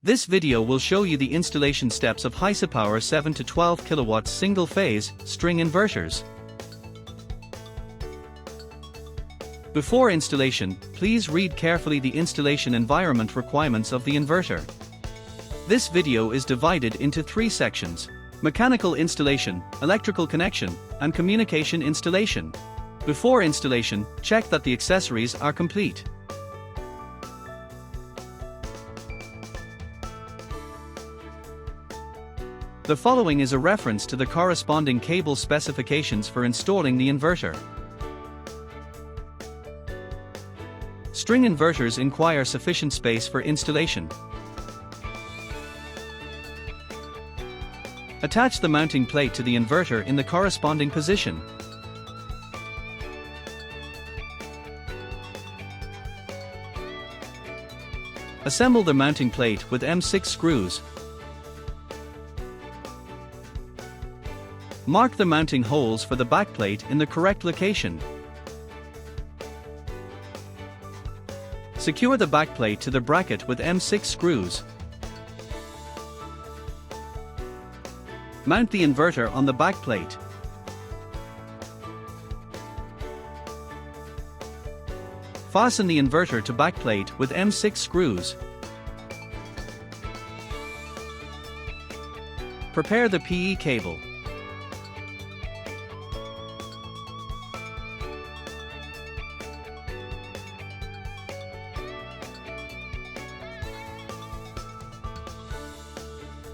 This video will show you the installation steps of HYXiPOWER 7 to 12 kW single-phase string inverters. Before installation, please read carefully the installation environment requirements of the inverter. This video is divided into 3 sections: mechanical installation, electrical connection, and communication installation. Before installation, check that the accessories are complete. The following is a reference to the corresponding cable specifications for installing the inverter. String inverters require sufficient space for installation. Attach the mounting plate to the inverter in the corresponding position. Assemble the mounting plate with M6 screws. Mark the mounting holes for the backplate in the correct location. Secure the backplate to the bracket with M6 screws. Mount the inverter on the backplate. Fasten the inverter to backplate with M6 screws. Prepare the PE cable.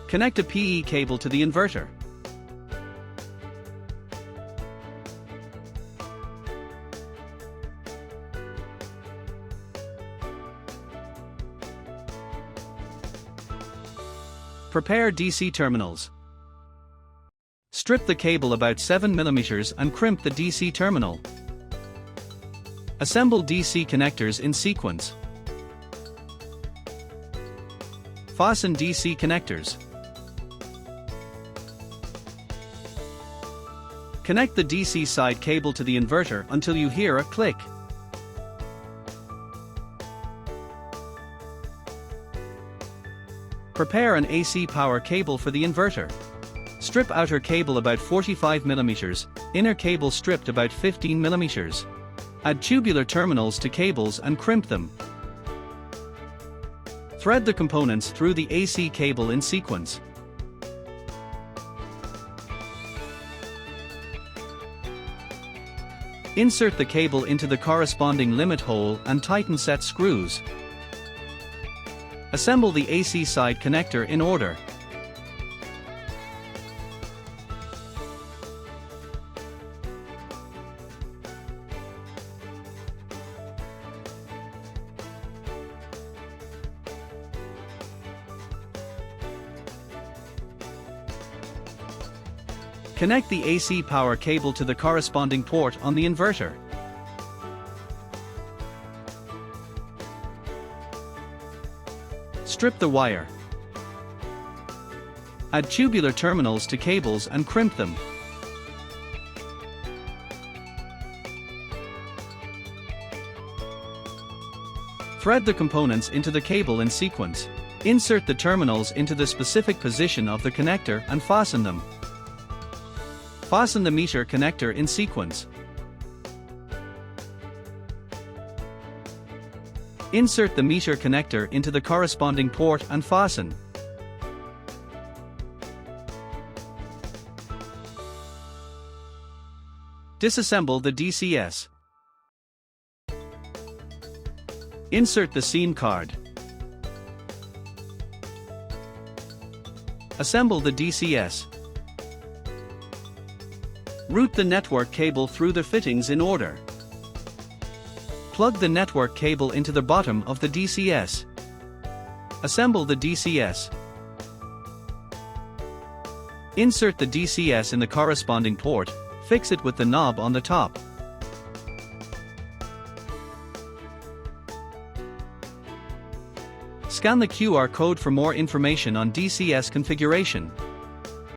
Connect a PE cable to the inverter. Prepare DC terminals. Strip the cable about 7 mm and crimp the DC terminal. Assemble DC connectors in sequence. Fasten DC connectors. Connect the DC side cable to the inverter until you hear a click. Prepare an AC power cable for the inverter. Strip outer cable about 45 mm, inner cable stripped about 15 mm. Add tubular terminals to cables and crimp them. Thread the components through the AC cable in sequence. Insert the cable into the corresponding limit hole and tighten set screws. Assemble the AC side connector in order. Connect the AC power cable to the corresponding port on the inverter. Strip the wire. Add tubular terminals to cables and crimp them. Thread the components into the cable in sequence. Insert the terminals into the specific position of the connector and fasten them. Fasten the meter connector in sequence. Insert the meter connector into the corresponding port and fasten. Disassemble the DCS. Insert the SIM card. Assemble the DCS. Route the network cable through the fittings in order. Plug the network cable into the bottom of the DCS. Assemble the DCS. Insert the DCS in the corresponding port, fix it with the knob on the top. Scan the QR code for more information on DCS configuration.